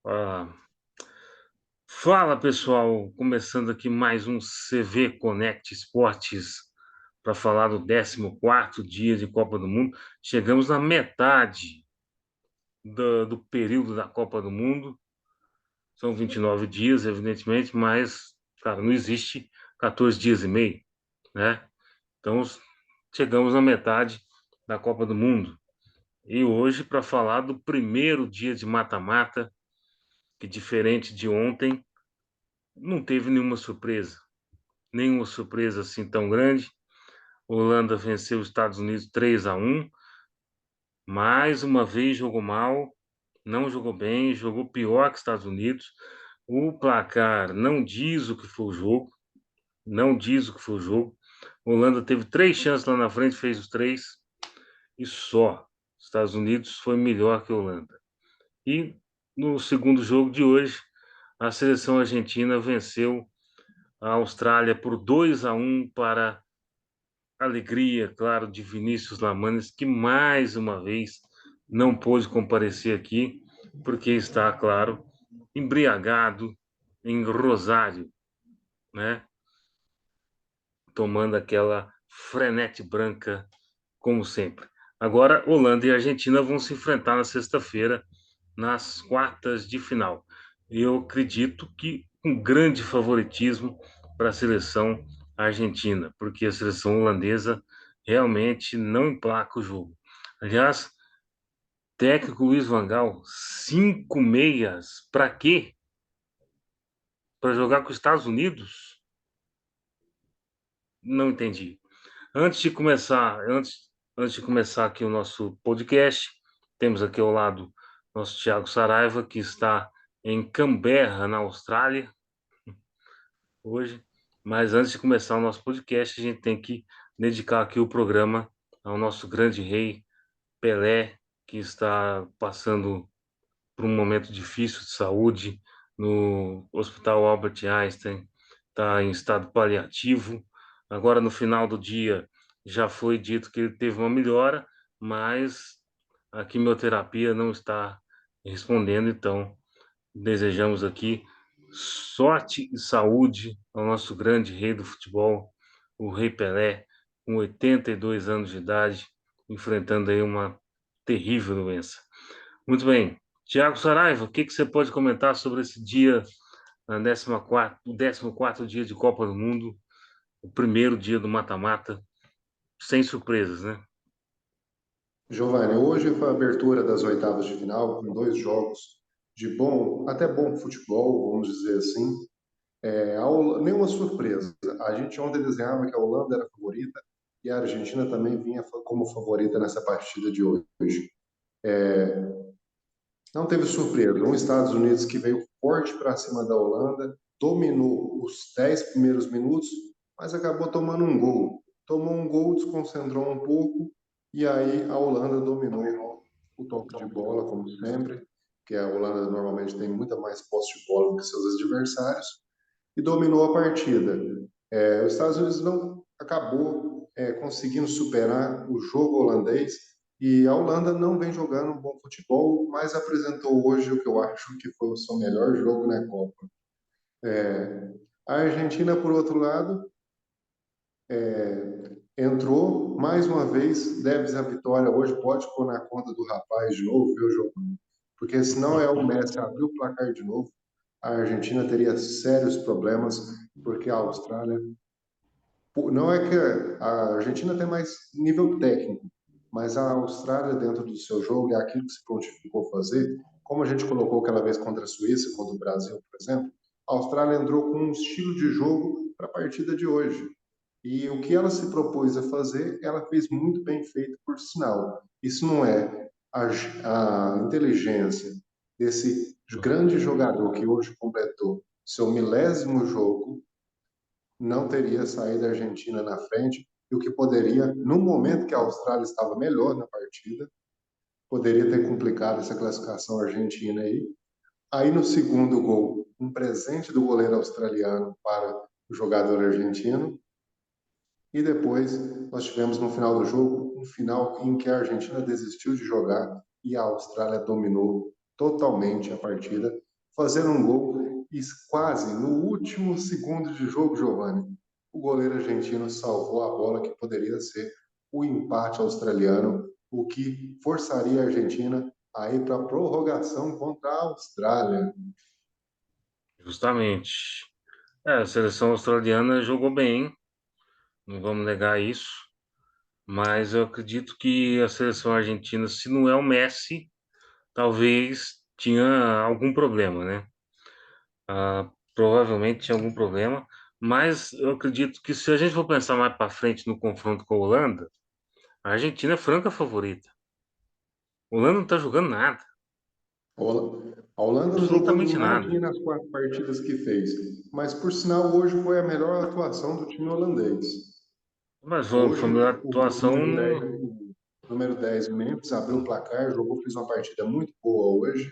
Ah, fala pessoal, começando aqui mais um CV Connect Esportes para falar do 14º dia de Copa do Mundo. Chegamos na metade do período da Copa do Mundo. São 29 dias, evidentemente, mas, cara, não existe 14 dias e meio, né? Então, chegamos na metade da Copa do Mundo. E hoje, para falar do primeiro dia de mata-mata, que diferente de ontem, não teve nenhuma surpresa assim tão grande. Holanda venceu os Estados Unidos 3-1. Mais uma vez jogou mal, não jogou bem, jogou pior que os Estados Unidos. O placar não diz o que foi o jogo, não diz o que foi o jogo. Holanda teve três chances lá na frente, fez os três e só. Os Estados Unidos foi melhor que a Holanda. E no segundo jogo de hoje, a seleção argentina venceu a Austrália por 2-1 para alegria, claro, de Vinícius Lamanes, que mais uma vez não pôde comparecer aqui, porque está, claro, embriagado em Rosário, né? Tomando aquela frenete branca, como sempre. Agora, Holanda e Argentina vão se enfrentar na sexta-feira, nas quartas de final. Eu acredito que um grande favoritismo para a seleção argentina, porque a seleção holandesa realmente não emplaca o jogo. Aliás, técnico Luiz Van Gaal, cinco meias, para quê? Para jogar com os Estados Unidos? Não entendi. Antes de começar aqui o nosso podcast, temos aqui ao lado nosso Thiago Saraiva, que está em Canberra, na Austrália, hoje. Mas antes de começar o nosso podcast, a gente tem que dedicar aqui o programa ao nosso grande rei Pelé, que está passando por um momento difícil de saúde no Hospital Albert Einstein, está em estado paliativo. Agora, no final do dia, já foi dito que ele teve uma melhora, mas a quimioterapia não está respondendo, então desejamos aqui sorte e saúde ao nosso grande rei do futebol, o Rei Pelé, com 82 anos de idade, enfrentando aí uma terrível doença. Muito bem. Tiago Saraiva, o que você pode comentar sobre esse dia, na 14º, o 14º dia de Copa do Mundo, o primeiro dia do mata-mata, sem surpresas, né? Giovanni, hoje foi a abertura das oitavas de final com dois jogos de bom, até bom futebol, vamos dizer assim. Nenhuma surpresa. A gente ontem desenhava que a Holanda era a favorita e a Argentina também vinha como favorita nessa partida de hoje. Não teve surpresa. Os Estados Unidos que veio forte para cima da Holanda, dominou os 10 primeiros minutos, mas acabou tomando um gol. Tomou um gol, desconcentrou um pouco e aí a Holanda dominou o toque de bola, como sempre, que a Holanda normalmente tem muita mais posse de bola do que seus adversários, e dominou a partida. Os Estados Unidos não acabou conseguindo superar o jogo holandês e a Holanda não vem jogando um bom futebol, mas apresentou hoje o que eu acho que foi o seu melhor jogo na Copa. A Argentina, por outro lado, entrou mais uma vez, deve a vitória hoje, pode pôr na conta do rapaz de novo, viu, jogo? Porque se não é o Messi abrir o placar de novo, a Argentina teria sérios problemas, porque a Austrália não é que a Argentina tem mais nível técnico, mas a Austrália, dentro do seu jogo, é aquilo que se prontificou fazer. Como a gente colocou aquela vez contra a Suíça, contra o Brasil, por exemplo, a Austrália entrou com um estilo de jogo para a partida de hoje. E o que ela se propôs a fazer, ela fez muito bem feito, por sinal. Isso não é a inteligência desse grande jogador que hoje completou seu milésimo jogo, não teria saído a Argentina na frente, e o que poderia, no momento que a Austrália estava melhor na partida, poderia ter complicado essa classificação argentina aí. Aí no segundo gol, um presente do goleiro australiano para o jogador argentino, e depois nós tivemos no final do jogo um final em que a Argentina desistiu de jogar e a Austrália dominou totalmente a partida. fazendo um gol e quase no último segundo de jogo, Giovanni, o goleiro argentino salvou a bola que poderia ser o empate australiano, o que forçaria a Argentina a ir para a prorrogação contra a Austrália. Justamente. A seleção australiana jogou bem, não vamos negar isso, mas eu acredito que a seleção argentina, se não é o Messi, talvez tinha algum problema, né? Provavelmente tinha algum problema, mas eu acredito que se a gente for pensar mais para frente no confronto com a Holanda, a Argentina é franca favorita. A Holanda não tá jogando nada, A Holanda não jogou absolutamente nada. nadinha nas 4 partidas que fez, mas por sinal hoje foi a melhor atuação do time holandês. Mas foi a Hoje, melhor o atuação número 10, no. o número 10 Memphis, abriu o placar, jogou, fez uma partida muito boa hoje.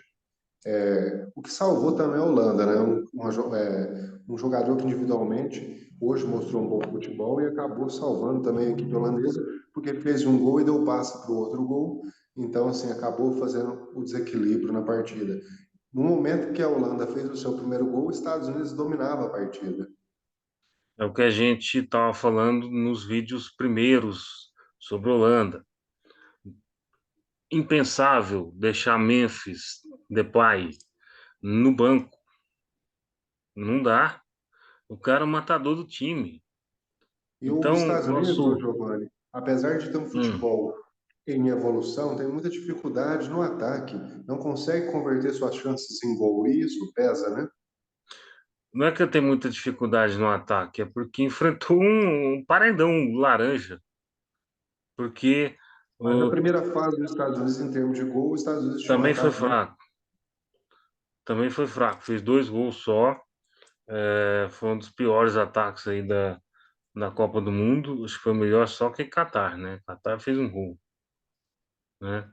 O que salvou também a Holanda, né? Um jogador que individualmente hoje mostrou um bom futebol e acabou salvando também a equipe holandesa, porque ele fez um gol e deu passe para o outro gol. Então, assim, acabou fazendo o desequilíbrio na partida. No momento que a Holanda fez o seu primeiro gol, os Estados Unidos dominava a partida. É o que a gente estava falando nos vídeos primeiros sobre a Holanda. Impensável deixar Memphis Depay no banco. Não dá. O cara é o matador do time. E os Então, Estados Unidos, ô nosso. Giovanni, apesar de ter um hum, futebol em evolução, tem muita dificuldade no ataque. Não consegue converter suas chances em gol. E isso pesa, né? não é que eu tenho muita dificuldade no ataque, é porque enfrentou um paredão laranja. Porque Mas na o, primeira fase dos Estados Unidos, em termos de gol, os Estados Unidos tinham um também foi ataque muito. fraco. Também foi fraco. Fez dois gols só. Foi um dos piores ataques aí da Copa do Mundo. Acho que foi melhor só que Catar, né? Catar fez um gol, né?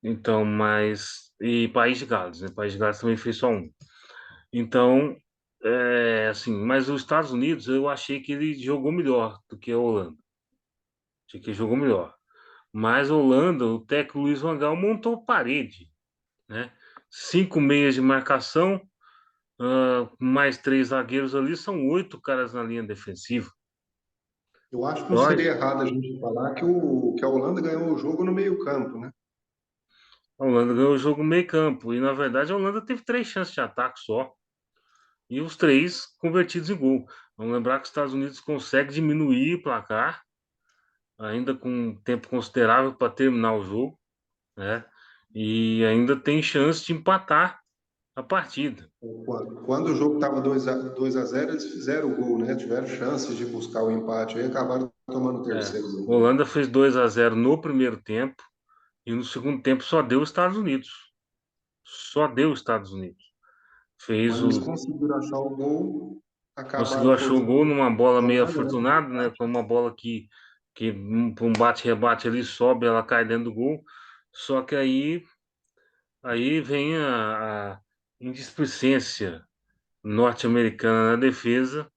Então, mas. E País de Gales, né? País de Gales também fez só um. Então, assim, mas os Estados Unidos eu achei que ele jogou melhor do que a Holanda. Achei que ele jogou melhor. Mas a Holanda, o técnico Luiz Van Gaal montou parede, né? Cinco meias de marcação, mais três zagueiros ali, são oito caras na linha defensiva. Eu acho que não Lógico, seria errado a gente falar que a Holanda ganhou o jogo no meio-campo, né? a Holanda ganhou o jogo meio campo. E, na verdade, a Holanda teve três chances de ataque só. E os três convertidos em gol. Vamos lembrar que os Estados Unidos consegue diminuir o placar, ainda com um tempo considerável para terminar o jogo, né? E ainda tem chance de empatar a partida. Quando o jogo estava 2-0, eles fizeram o gol, né? Tiveram chances de buscar o empate aí, acabaram tomando o É. terceiro A gol. Holanda fez 2-0 no primeiro tempo e no segundo tempo só deu os Estados Unidos. Só deu os Estados Unidos. Fez Mas eles o conseguiram achar o gol, Conseguiu acabaram achar o gol forçando numa bola a meio Holanda, né? Pro afortunada, né? empate. Com uma bola que um bate-rebate ali sobe, ela cai dentro do gol. Só que aí vem a indisplicência norte-americana na defesa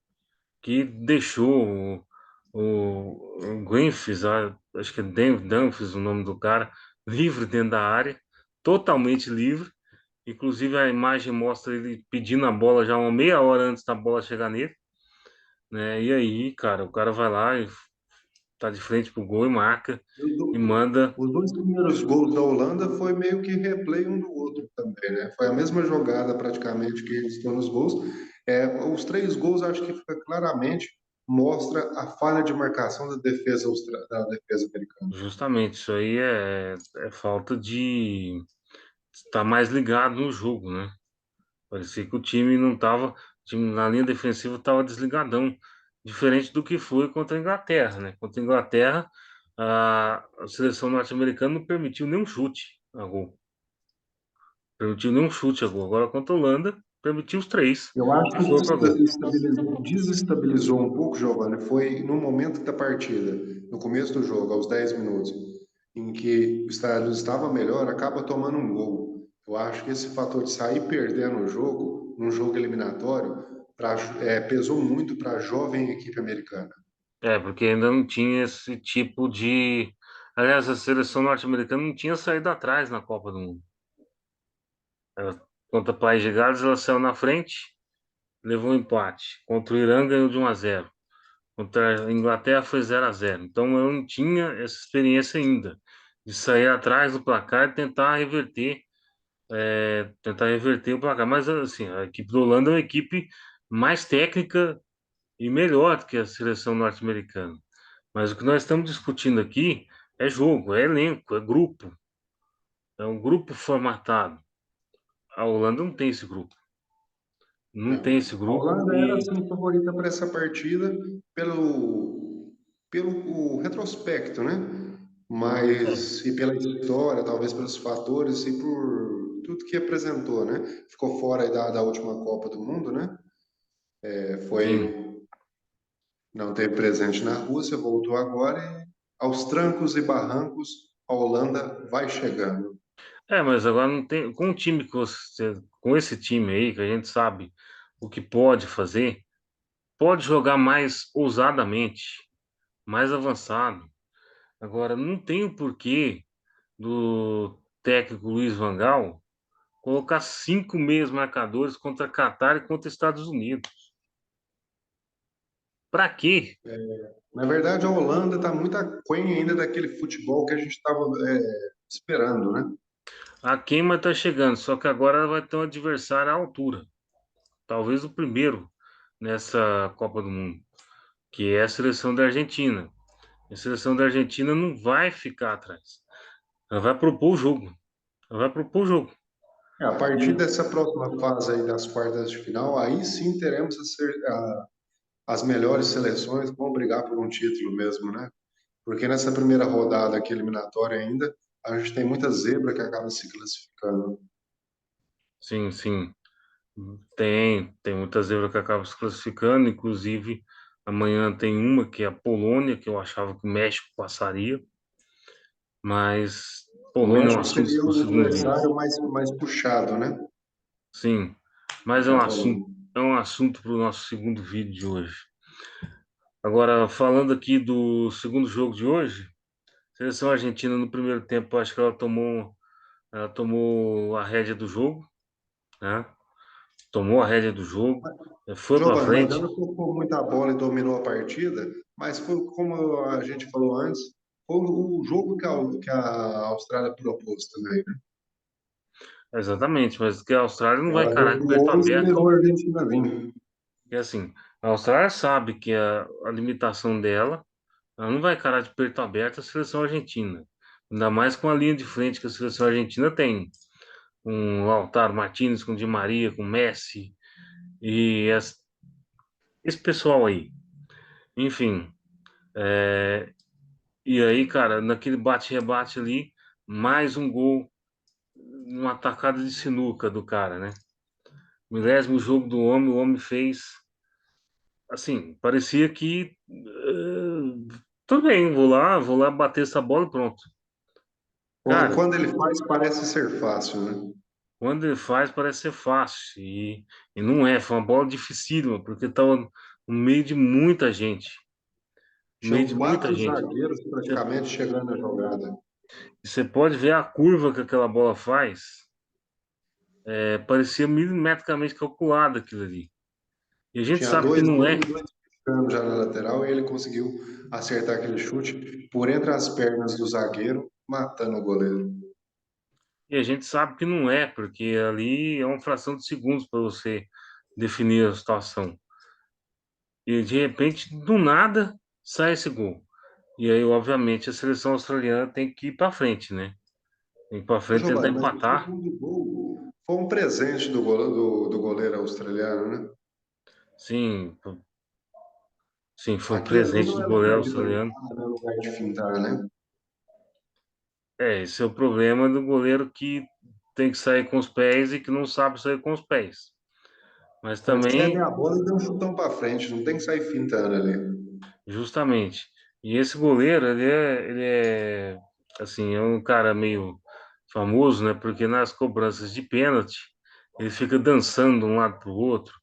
que deixou o Griffiths, acho que é Dumfries o nome do cara, livre dentro da área, totalmente livre. Inclusive a imagem mostra ele pedindo a bola já uma meia hora antes da bola chegar nele, né? E aí, cara, o cara vai lá e tá de frente pro gol e marca Os e do- manda. os dois primeiros gols da Holanda foi meio que replay um do outro também, né? Foi a mesma jogada praticamente que eles estão nos gols. Os três gols acho que fica claramente mostra a falha de marcação da defesa americana. Justamente, isso aí é falta de estar mais ligado no jogo, né? Parecia que o time não tava, o time na linha defensiva tava desligadão, diferente do que foi contra a Inglaterra, né? Contra a Inglaterra, a seleção norte-americana não permitiu nenhum chute a gol. Permitiu nenhum chute a gol. Agora contra a Holanda, permitiu os três Eu acho e que foi para gol. desestabilizou um pouco, Giovanni, foi no momento da partida, no começo do jogo, aos 10 minutos, em que o Estados Unidos estava melhor, acaba tomando um gol. Eu acho que esse fator de sair perdendo o jogo, num jogo eliminatório, pesou muito para a jovem equipe americana. Porque ainda não tinha esse tipo de. Aliás, a seleção norte-americana não tinha saído atrás na Copa do Mundo. contra País de Gales, ela saiu na frente, levou um empate. Contra o Irã, ganhou de 1-0. Contra a Inglaterra foi 0-0. Então eu não tinha essa experiência ainda de sair atrás do placar e tentar reverter o placar. Mas assim, a equipe da Holanda é uma equipe mais técnica e melhor do que a seleção norte-americana. Mas o que nós estamos discutindo aqui é jogo, é elenco, é grupo. É um grupo formatado. A Holanda não tem esse grupo. Não tem Não. esse A grupo Holanda era e assim favorita para essa partida pelo o retrospecto, né? é, Mas e pela história, talvez pelos fatores e por tudo que apresentou, né? Ficou fora aí da última Copa do Mundo, né? sim. Foi não teve presente na Rússia, voltou agora e aos trancos e barrancos a Holanda vai chegando. Mas agora não tem. Com o time que com esse time aí, que a gente sabe o que pode fazer, pode jogar mais ousadamente, mais avançado. Agora, não tem o porquê do técnico Luiz Van Gaal colocar 5 meias marcadores contra Catar e contra Estados Unidos. Para quê? Na verdade, a Holanda está muito aquém ainda daquele futebol que a gente estava esperando, né? A queima está chegando, só que agora ela vai ter um adversário à altura. Talvez o primeiro nessa Copa do Mundo, que é a seleção da Argentina. A seleção da Argentina não vai ficar atrás. Ela vai propor o jogo. Ela vai propor o jogo. A partir E, dessa próxima fase aí das quartas de final, aí sim teremos as melhores seleções que vão brigar por um título mesmo, né? Porque nessa primeira rodada aqui eliminatória ainda, a gente tem muita zebra que acaba se classificando. sim, sim. Tem muita zebra que acaba se classificando. Inclusive, amanhã tem uma que é a Polônia, que eu achava que o México passaria. Mas O Polônia é um México assunto seria para o o segundo vídeo. adversário mais puxado, né? Sim, Do mas que a Polônia. é um assunto para o nosso segundo vídeo de hoje. Agora, falando aqui do segundo jogo de hoje, a seleção argentina no primeiro tempo, acho que ela tomou a rédea do jogo, né? Tomou a rédea do jogo, foi para Giovanni, mas frente. ela tocou muita bola e dominou a partida, mas foi como a gente falou antes, foi o jogo que a Austrália propôs também, né? Exatamente, mas que a Austrália não vai Ela encarar de peito recuou e aberto. esperou a Argentina vir. E assim, a Austrália sabe que a limitação dela, ela não vai encarar de peito aberto a seleção argentina. Ainda mais com a linha de frente que a seleção argentina tem. Com Lautaro Martínez, com Di Maria, com Messi e esse pessoal aí. Enfim, e aí, cara, naquele bate-rebate ali, mais um gol, uma atacada de sinuca do cara, né? Milésimo jogo do homem, o homem fez. Assim, parecia que. Tudo bem, vou lá bater essa bola e pronto. Cara, Quando ele faz, parece ser fácil, né? quando ele faz, parece ser fácil. E não é, foi uma bola dificílima, porque estava no meio de muita gente. No meio Tinham de muita quatro gente. zagueiros Você, praticamente chegando na jogada. você pode ver a curva que aquela bola faz. Parecia milimetricamente calculado aquilo ali. E a gente Tinha sabe que dois não é. negros, dois mexicanos já na lateral e ele conseguiu acertar aquele chute por entre as pernas do zagueiro, matando o goleiro. E a gente sabe que não é, porque ali é uma fração de segundos para você definir a situação. E de repente, do nada, sai esse gol. E aí, obviamente, a seleção australiana tem que ir para frente, né? Tem que ir para Ô, frente tentar Giovanni, mas o empatar. segundo gol foi um presente do goleiro australiano, né? Sim, sim, foi um Aquilo ali presente não do é goleiro lugar de australiano. brincar, não é lugar de fintar, né? Esse é o problema do goleiro que tem que sair com os pés e que não sabe sair com os pés. Mas Recebe também, a bola e dá um chutão para frente, não tem que sair fintando ali. justamente, e esse goleiro, assim, é um cara meio famoso, né? Porque nas cobranças de pênalti, ele fica dançando de um lado para o outro,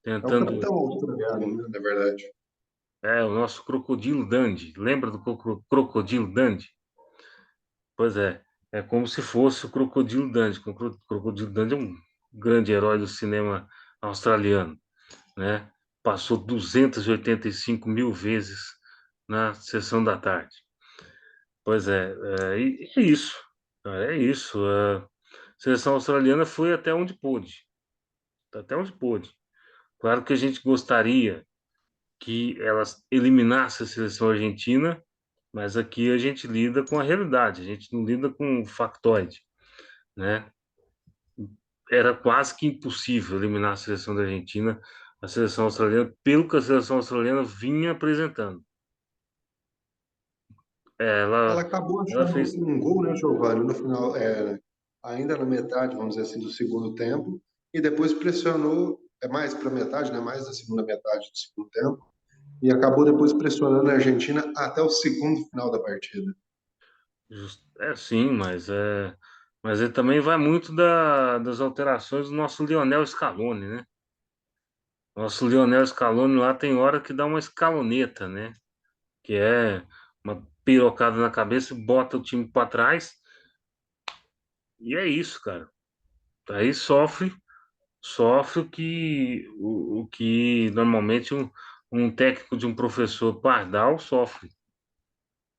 É o tentando. capitão australiano, né, na verdade. É, o nosso Crocodilo Dundee. Lembra do Crocodilo Dundee? Pois é, é como se fosse o Crocodilo Dundee. O Crocodilo Dundee é um grande herói do cinema australiano, né? Passou 285 mil vezes na sessão da tarde. Pois é, é isso, cara, é isso. A seleção australiana foi até onde pôde, até onde pôde. Claro que a gente gostaria que elas eliminasse a seleção argentina, mas aqui a gente lida com a realidade, a gente não lida com o factoide, né? Era quase que impossível eliminar a seleção da Argentina, a seleção australiana, pelo que a seleção australiana vinha apresentando. Ela Ela, acabou ela achando fez. um gol, né, Giovanni, no final, ainda na metade, vamos dizer assim, do segundo tempo, e depois pressionou, mais para metade, né, mais da segunda metade do segundo tempo, e acabou depois pressionando a Argentina até o segundo final da partida. É sim, mas ele também vai muito das alterações do nosso Lionel Scaloni, né? Nosso Lionel Scaloni lá tem hora que dá uma escaloneta, né? Que é uma pirocada na cabeça, bota o time para trás e é isso, cara. Aí sofre o que normalmente um técnico de um professor Pardal sofre,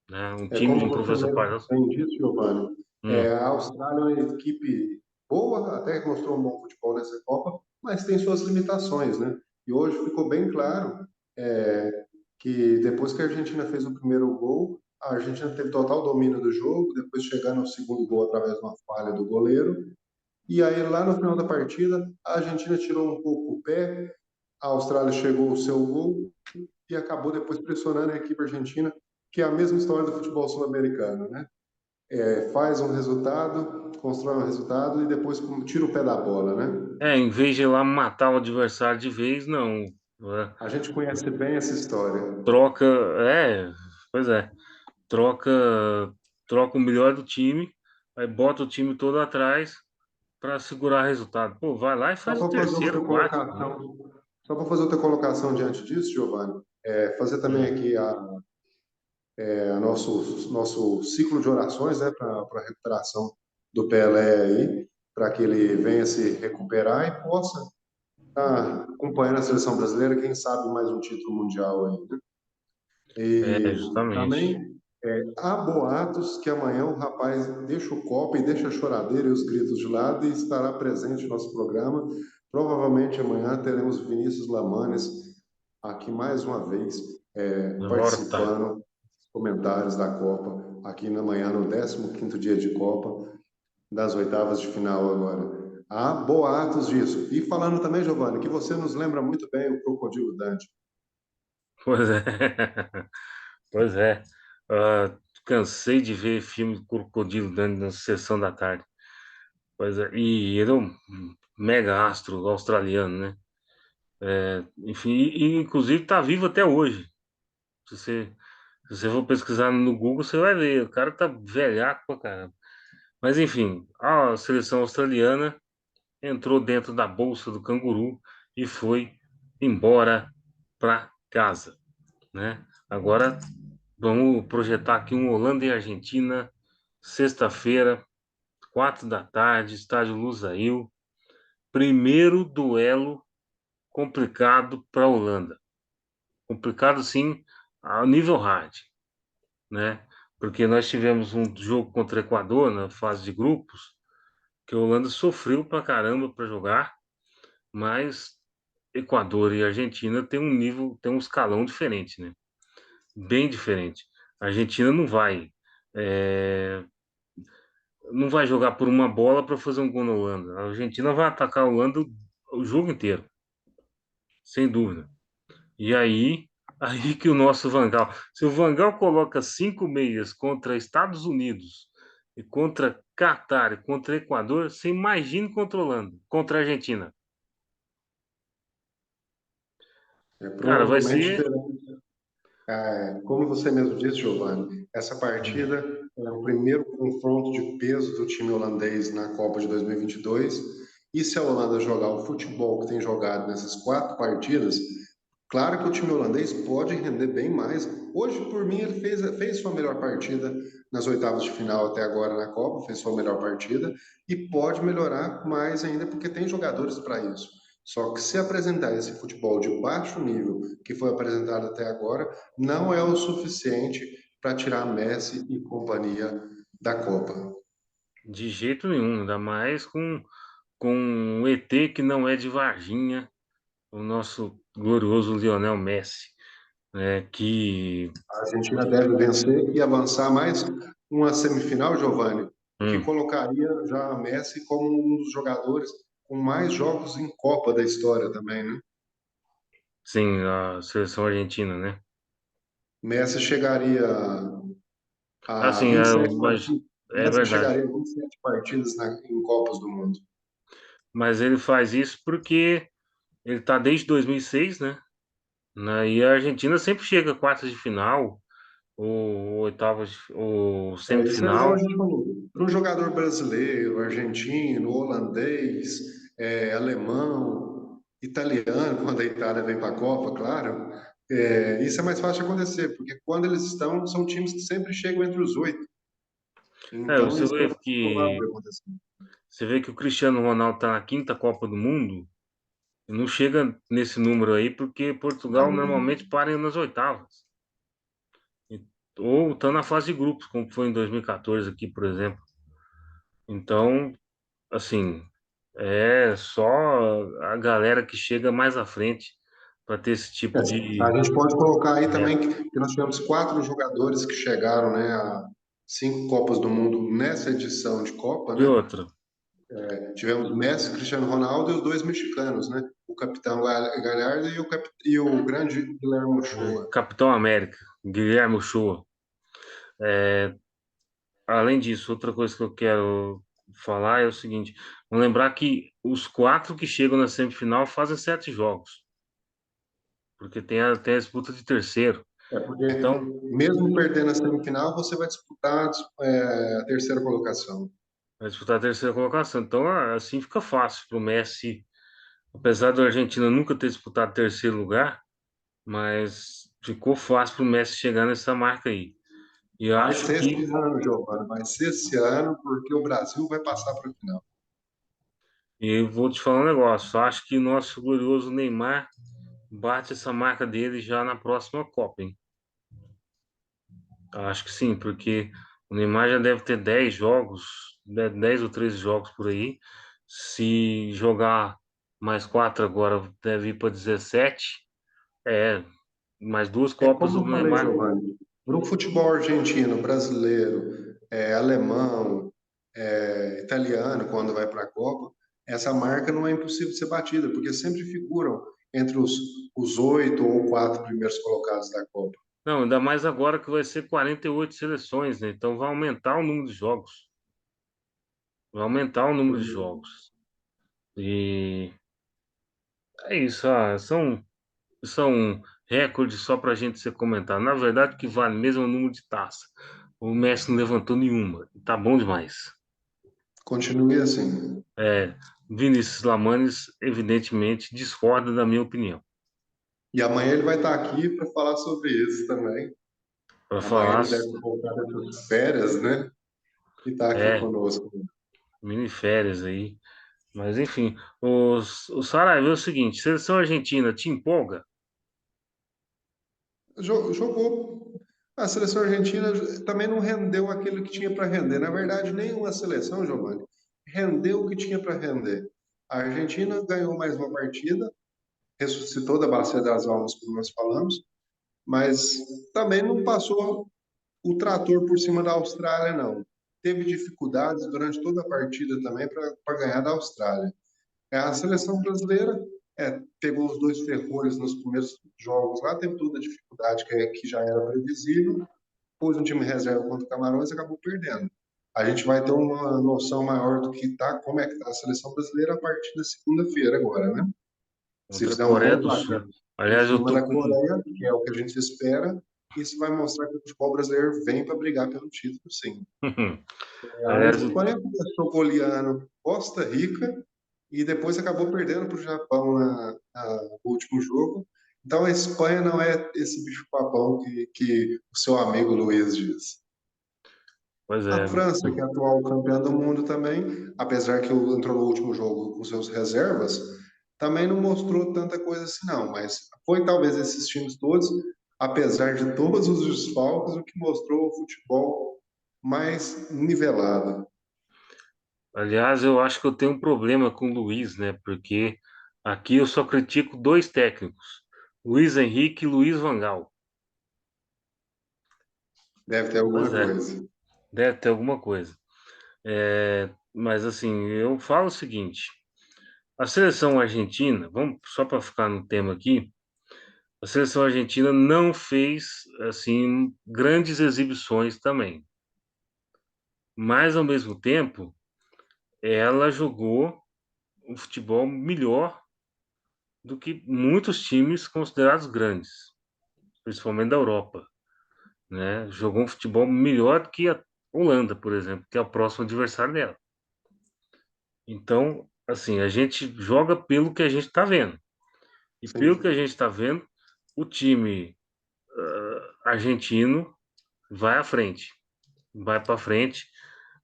né? Um É time de como um você professor mesmo Pardal. bem disse, Giovanni, Hum, a Austrália é uma equipe boa, até que mostrou um bom futebol nessa Copa, mas tem suas limitações, né? E hoje ficou bem claro que depois que a Argentina fez o primeiro gol, a Argentina teve total domínio do jogo, depois chegando ao segundo gol através de uma falha do goleiro, e aí lá no final da partida, a Argentina tirou um pouco o pé, a Austrália chegou ao seu gol e acabou depois pressionando a equipe argentina, que é a mesma história do futebol sul-americano, né? Faz um resultado, constrói um resultado e depois tira o pé da bola, né? em vez de ir lá matar o adversário de vez, não. É, A gente conhece bem essa história. troca, pois é, troca, troca o melhor do time, aí bota o time todo atrás para segurar resultado. Pô, vai lá e Só faz o para fazer outra terceiro, quarto, né? colocação, só para fazer outra colocação diante disso, Giovanni, fazer também Hum. aqui nosso ciclo de orações, né, para a recuperação do Pelé aí, para que ele venha se recuperar e possa estar acompanhando a seleção brasileira, quem sabe mais um título mundial aí, né? É, E justamente. também há boatos que amanhã o rapaz deixa o copo e deixa a choradeira e os gritos de lado e estará presente no nosso programa. Provavelmente amanhã teremos Vinícius Lamanes aqui mais uma vez Horta. participando dos comentários da Copa, aqui na manhã, no 15º dia de Copa, das oitavas de final agora. Há boatos disso. E falando também, Giovanni, que você nos lembra muito bem o Crocodilo Dante. Pois é. Pois é. Cansei de ver filme de Crocodilo dando na sessão da tarde. Pois é. E ele é um mega astro australiano, né? Enfim, inclusive tá vivo até hoje. Se você, se você for pesquisar no Google, você vai ver. O cara tá velhaco pra caramba. Mas enfim, a seleção australiana entrou dentro da bolsa do canguru e foi embora para casa, né? Agora vamos projetar aqui um Holanda e Argentina, sexta-feira, 4 da tarde, estádio Lusail. Primeiro duelo complicado para a Holanda. Complicado sim, a nível hard, né? Porque nós tivemos um jogo contra o Equador na fase de grupos, que a Holanda sofreu pra caramba para jogar, mas Equador e Argentina tem um nível, tem um escalão diferente, né? Bem diferente. A Argentina é, não vai jogar por uma bola para fazer um gol na Holanda. A Argentina vai atacar a Holanda o jogo inteiro, sem dúvida. E aí que o nosso Vangal, se o Vangal coloca 5 meias contra Estados Unidos e contra Catar e contra Equador, você imagina controlando contra a Argentina. Cara, vai Provavelmente ser. terá. Como você mesmo disse, Giovanni, essa partida é o primeiro confronto de peso do time holandês na Copa de 2022. E se a Holanda jogar o futebol que tem jogado nessas 4 partidas, claro que o time holandês pode render bem mais. Hoje, por mim, ele fez sua melhor partida nas oitavas de final até agora na Copa, fez sua melhor partida e pode melhorar mais ainda porque tem jogadores para isso. Só que se apresentar esse futebol de baixo nível que foi apresentado até agora, não é o suficiente para tirar Messi e companhia da Copa. De jeito nenhum, ainda mais com um ET que não é de Varginha, o nosso glorioso Lionel Messi, né? Que A Argentina deve vencer e avançar mais uma semifinal, Giovanni, o que hum, colocaria já a Messi como um dos jogadores com mais jogos em Copa da história também, né? sim, a seleção argentina, né? Messi chegaria a Assim, 27 mas partidas. é Messi verdade. chegaria a 27 partidas em Copas do Mundo. Mas ele faz isso porque ele tá desde 2006, né? E a Argentina sempre chega a quartas de final, ou oitavas, ou Isso é igual a semifinal. gente falou. Para um jogador brasileiro, argentino, holandês, alemão, italiano, quando a Itália vem para a Copa, claro, isso é mais fácil de acontecer, porque quando eles estão, são times que sempre chegam entre os oito. Então, Você isso é vê muito provável de que acontecer. o Cristiano Ronaldo tá na quinta Copa do Mundo e não chega nesse número aí porque Portugal Não, normalmente para nas oitavas. E- Ou tá na fase de grupos, como foi em 2014 aqui, por exemplo. Então, assim, é só a galera que chega mais à frente para ter esse tipo a gente pode colocar aí também meta. que nós tivemos quatro jogadores que chegaram, né, a cinco Copas do Mundo nessa edição de Copa, E né? outra, Tivemos Messi, Cristiano Ronaldo e os dois mexicanos, né? O capitão Galhardo e o grande Guilherme Ochoa. Capitão América, Guilherme Ochoa. Além disso, outra coisa que eu quero falar é o seguinte: vamos lembrar que os quatro que chegam na semifinal fazem sete jogos, porque tem a disputa de terceiro. Porque Então, mesmo perdendo a semifinal, você vai disputar a terceira colocação. vai disputar a terceira colocação. Então, assim fica fácil para o Messi, apesar da Argentina nunca ter disputado terceiro lugar, mas ficou fácil para o Messi chegar nessa marca aí. E eu Vai acho ser que, esse ano, Giovanni, vai ser esse ano, porque o Brasil vai passar para a final. e vou te falar um negócio: eu acho que nosso glorioso Neymar bate essa marca dele já na próxima Copa, hein? Eu acho que sim, porque o Neymar já deve ter 10 jogos, 10 ou 13 jogos por aí. Se jogar mais quatro agora, deve ir para 17. É, mais duas É Copas como do eu falei, Neymar. Giovanni, para o futebol argentino, brasileiro, alemão, italiano, quando vai para a Copa, essa marca não é impossível de ser batida, porque sempre figuram entre os oito ou quatro primeiros colocados da Copa. Não, ainda mais agora que vai ser 48 seleções, né? Então vai aumentar o número de jogos. Vai aumentar o número de jogos. E é isso, são recordes só para a gente ser comentado. Na verdade, o que vale mesmo é o número de taça. O Messi não levantou nenhuma. Tá bom demais. Continue assim. É, Vinícius Lamanes, evidentemente, discorda da minha opinião. E amanhã ele vai estar aqui para falar sobre isso também. Para Amanhã falar, ele deve voltar dessas férias, né? E está aqui é, conosco. mini férias aí. Mas, enfim, o Saraiva é o seguinte: seleção argentina te empolga? Jogou. A seleção argentina também não rendeu aquilo que tinha para render. Na verdade, nenhuma seleção, Giovanni, rendeu o que tinha para render. A Argentina ganhou mais uma partida, ressuscitou da Bacia das Almas, como nós falamos, mas também não passou o trator por cima da Austrália, não. Teve dificuldades durante toda a partida também para ganhar da Austrália. A seleção brasileira pegou os dois ferrolhos nos primeiros jogos lá, teve toda a dificuldade que já era previsível, pôs um time reserva contra o Camarões e acabou perdendo. A gente vai ter uma noção maior do que tá, como é que está a seleção brasileira a partir da segunda-feira agora, né? Se Contra a fizer um Coreia bom do placar Sul. em Aliás, eu cima tô da com. Coreia, que é o que a gente espera, isso vai mostrar que o futebol brasileiro vem para brigar pelo título, sim. A Aliás, eu Espanha começou goleando Costa Rica e depois acabou perdendo para o Japão no último jogo. Então a Espanha não é esse bicho-papão que o seu amigo Luiz diz. Pois A é. França, que é a atual campeã do mundo também, apesar que entrou no último jogo com seus reservas, também não mostrou tanta coisa assim, não. Mas foi talvez esses times todos, apesar de todos os desfalques, o que mostrou o futebol mais nivelado. Aliás, eu acho que eu tenho um problema com o Luiz, né? Porque aqui eu só critico dois técnicos, Luiz Henrique e Luiz Van Gaal. Deve ter Pois alguma é, coisa. deve ter alguma coisa. Mas assim, eu falo o seguinte: a seleção argentina, vamos só para ficar no tema aqui, a seleção argentina não fez assim grandes exibições também, mas ao mesmo tempo ela jogou um futebol melhor do que muitos times considerados grandes, principalmente da Europa, né? Jogou um futebol melhor do que a Holanda, por exemplo, que é o próximo adversário dela. Então, assim, a gente joga pelo que a gente está vendo. E pelo que Sim. a gente está vendo, o time argentino vai à frente, vai para frente.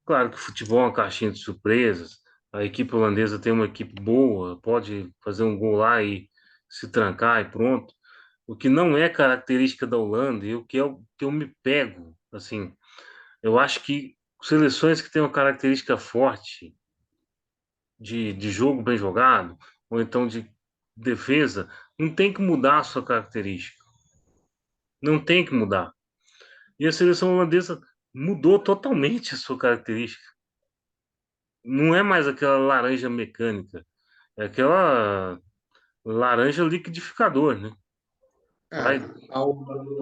Claro que o futebol é uma caixinha de surpresas. A equipe holandesa tem uma equipe boa, pode fazer um gol lá e se trancar e pronto. O que não é característica da Holanda e o que é o que eu me pego, assim, eu acho que seleções que têm uma característica forte de jogo bem jogado, ou então de defesa, não tem que mudar a sua característica. Não tem que mudar. E a seleção holandesa mudou totalmente a sua característica. Não é mais aquela laranja mecânica, é aquela laranja liquidificador, né? É, Vai. a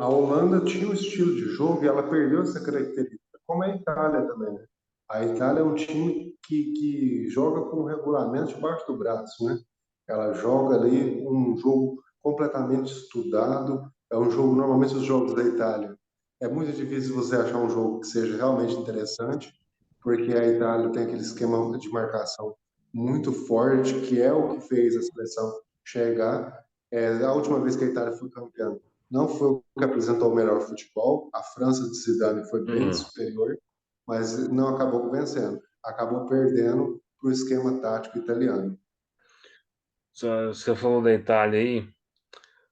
Holanda tinha um estilo de jogo e ela perdeu essa característica, como a Itália também, né? A Itália é um time que joga com o regulamento debaixo do braço, né? Ela joga ali um jogo completamente estudado. É um jogo, normalmente os jogos da Itália, é muito difícil você achar um jogo que seja realmente interessante, porque a Itália tem aquele esquema de marcação muito forte, que é o que fez a seleção chegar. A última vez que a Itália foi campeã, não foi o que apresentou o melhor futebol. A França de Zidane foi bem Hum. superior, mas não acabou vencendo. Acabou perdendo para o esquema tático italiano. Você falou da Itália aí.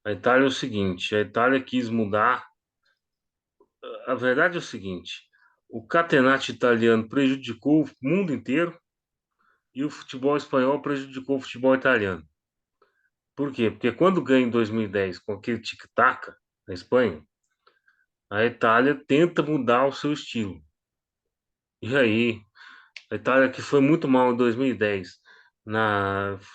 A Itália é o seguinte: a Itália quis mudar. A verdade é o seguinte: o catenaccio italiano prejudicou o mundo inteiro e o futebol espanhol prejudicou o futebol italiano. Por quê? Porque quando ganha em 2010 com aquele tic-tac na Espanha, a Itália tenta mudar o seu estilo. E aí, a Itália que foi muito mal em 2010,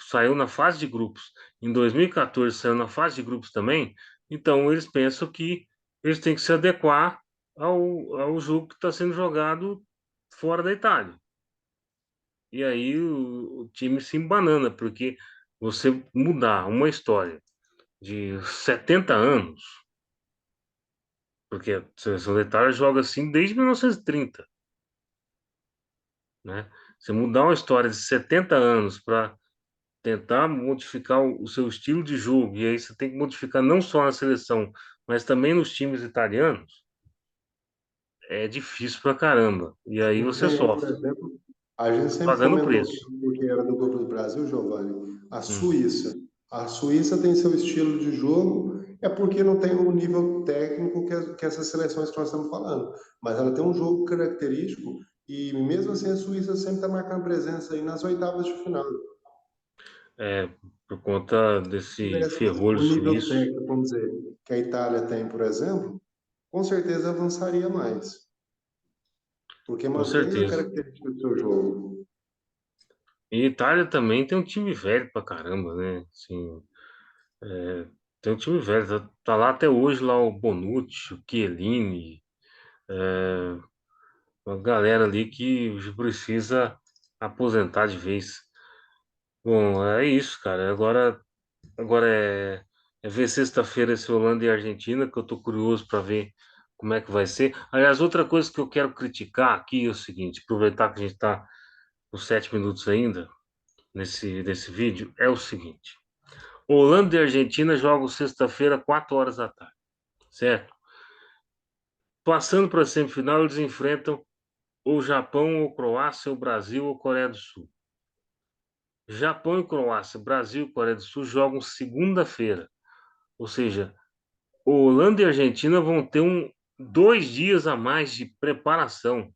saiu na fase de grupos. Em 2014 saiu na fase de grupos também. Então eles pensam que eles têm que se adequar ao jogo que está sendo jogado fora da Itália. E aí o time se embanana, porque você mudar uma história de 70 anos, porque a seleção da Itália joga assim desde 1930, né? Você mudar uma história de 70 anos para tentar modificar o seu estilo de jogo, e aí você tem que modificar não só na seleção, mas também nos times italianos, é difícil pra caramba. E aí você Tem, por sofre, exemplo, a gente sempre pagando o comentou aqui, preço. porque era do grupo do Brasil, Giovanni, a Hum. Suíça. A Suíça tem seu estilo de jogo, é porque não tem o nível técnico que essas seleções que nós estamos falando. Mas ela tem um jogo característico e mesmo assim a Suíça sempre está marcando presença aí nas oitavas de final. É, por conta Se desse tivesse ferrolho o nível suíço, técnico, vamos dizer, que a Itália tem, por exemplo, com certeza avançaria mais, porque com mantém a certeza. característica do seu jogo. E Itália também tem um time velho pra caramba, né? Assim, tem um time velho, tá lá até hoje lá o Bonucci, o Chiellini, uma galera ali que precisa aposentar de vez. Bom, é isso, cara. Agora é ver sexta-feira esse Holanda e Argentina, que eu tô curioso para ver como é que vai ser. Aliás, outra coisa que eu quero criticar aqui é o seguinte, aproveitar que a gente está com 7 minutos ainda nesse vídeo, é o seguinte. Holanda e Argentina jogam sexta-feira, 4 horas da tarde, certo? Passando para a semifinal, eles enfrentam ou Japão ou Croácia, ou Brasil ou Coreia do Sul. Japão e Croácia, Brasil e Coreia do Sul jogam segunda-feira. Ou seja, Holanda e Argentina vão ter 2 dias a mais de preparação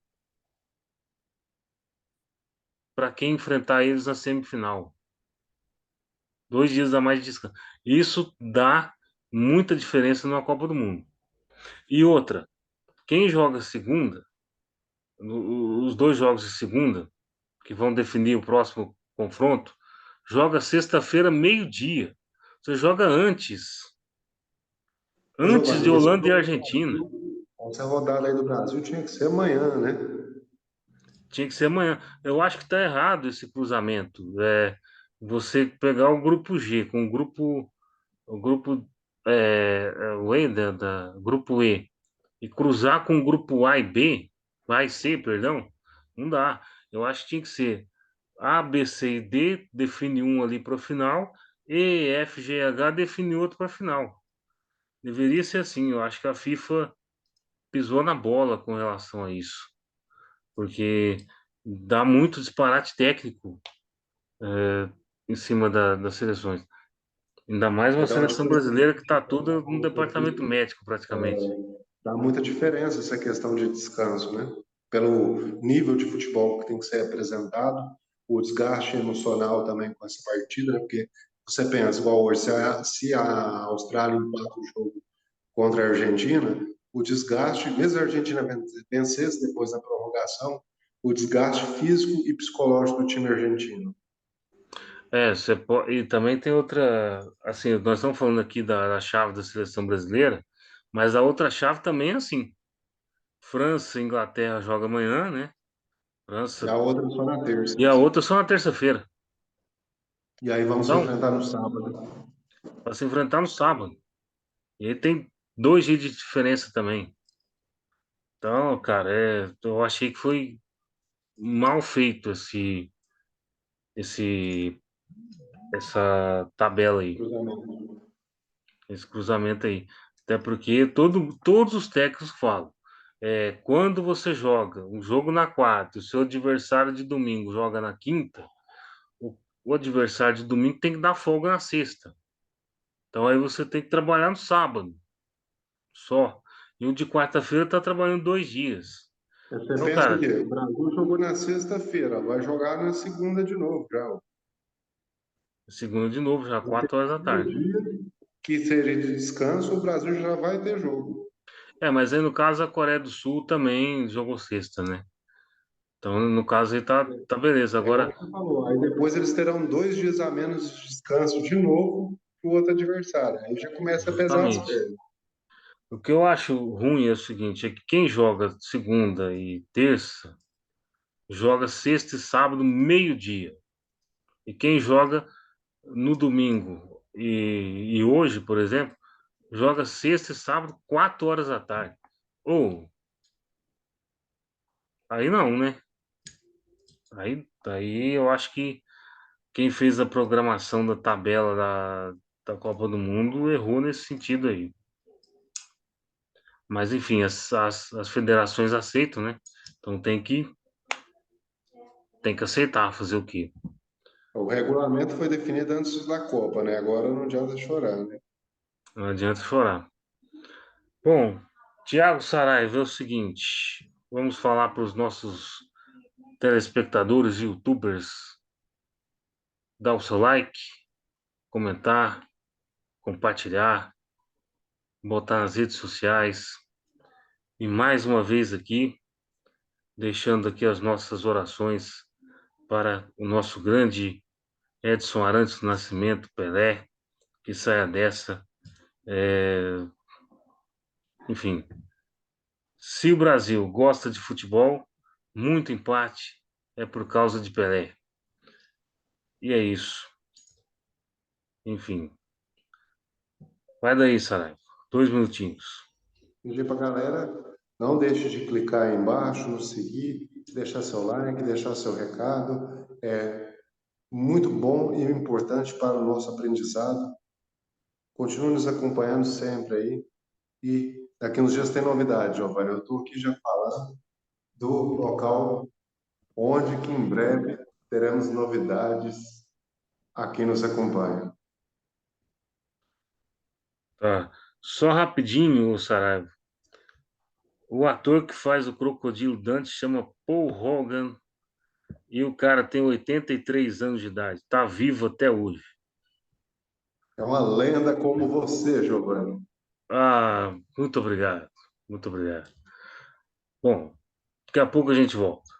para quem enfrentar eles na semifinal. 2 dias a mais de descanso. Isso dá muita diferença na Copa do Mundo. E outra, quem joga segunda, os dois jogos de segunda, que vão definir o próximo confronto, joga sexta-feira, meio-dia. Você joga Ô, antes de Giovanni, esse Holanda e jogo do Argentina. Brasil, essa rodada aí do Brasil tinha que ser amanhã, né? Tinha que ser amanhã. Eu acho que está errado esse cruzamento. Você pegar o grupo G com o grupo o E grupo E e cruzar com o grupo A e B, A e C, perdão, não dá. Eu acho que tinha que ser A, B, C e D, define um ali para o final, E, F, G, H define outro para a final. Deveria ser assim. Eu acho que a FIFA pisou na bola com relação a isso, porque dá muito disparate técnico em cima das seleções. Ainda mais uma Então, acho seleção que esse brasileira que está que você toda no falou departamento aqui, médico, praticamente. dá muita diferença essa questão de descanso, né? Pelo nível de futebol que tem que ser apresentado, o desgaste emocional também com essa partida, né? Porque você pensa, igual hoje, se a Austrália empata o jogo contra a Argentina, o desgaste, mesmo a Argentina vencesse depois da prorrogação, o desgaste físico e psicológico do time argentino. Você pode, e também tem outra, assim, nós estamos falando aqui da chave da seleção brasileira, mas a outra chave também é assim. França e Inglaterra jogam amanhã, né? E a França. outra só na terça. E a outra só na terça-feira. E aí vamos se Então, enfrentar no sábado. para se enfrentar no sábado. E aí tem 2 dias de diferença também. Então, cara, eu achei que foi mal feito esse, essa tabela aí, Cruzamento. esse cruzamento aí. Até porque todos os técnicos falam. Quando você joga um jogo na quarta, o seu adversário de domingo joga na quinta, o adversário de domingo tem que dar folga na sexta. Então aí você tem que trabalhar no sábado só. E o de quarta-feira tá trabalhando 2 dias. Você Então, pensa o cara, quê? O Brasil jogou na sexta-feira, vai jogar na segunda de novo já. segunda de novo, já No 4 horas da terceiro tarde. dia, que seja de descanso, o Brasil já vai ter jogo. Mas aí no caso a Coreia do Sul também jogou sexta, né? Então no caso aí tá beleza. É igual Agora, você falou. Aí depois eles terão 2 dias a menos de descanso de novo para o outro adversário. Aí já começa a pesar as justamente, pernas. o que eu acho ruim é o seguinte, é que quem joga segunda e terça, joga sexta e sábado, meio-dia. E quem joga no domingo e hoje, por exemplo, joga sexta e sábado, 4 horas da tarde. Ou, aí não, né? Aí eu acho que quem fez a programação da tabela da Copa do Mundo errou nesse sentido aí. Mas enfim, as federações aceitam, né? Então tem que aceitar, fazer o quê? O regulamento foi definido antes da Copa, né? Agora não adianta chorar, né? Não adianta chorar. Bom, Tiago Saraiva, é o seguinte, vamos falar para os nossos telespectadores e YouTubers, dar o seu like, comentar, compartilhar, botar nas redes sociais. E mais uma vez aqui, deixando aqui as nossas orações para o nosso grande Edson Arantes do Nascimento, Pelé, que saia dessa. É, enfim, se o Brasil gosta de futebol, muito empate é por causa de Pelé. E é isso. Enfim, vai daí, Saraiva. 2 minutinhos. Pedir para a galera, não deixe de clicar aí embaixo, no seguir, deixar seu like, deixar seu recado. É muito bom e importante para o nosso aprendizado. Continue nos acompanhando sempre aí. E daqui uns dias tem novidade, Giovanni. Eu estou aqui já falando. do local onde que em breve teremos novidades a quem nos acompanha. Tá. Só rapidinho, ô Saraiva. O ator que faz o Crocodilo Dante chama Paul Hogan e o cara tem 83 anos de idade. Tá vivo até hoje. É uma lenda como você, Giovanni. Ah, muito obrigado. Muito obrigado. Bom, daqui a pouco a gente volta.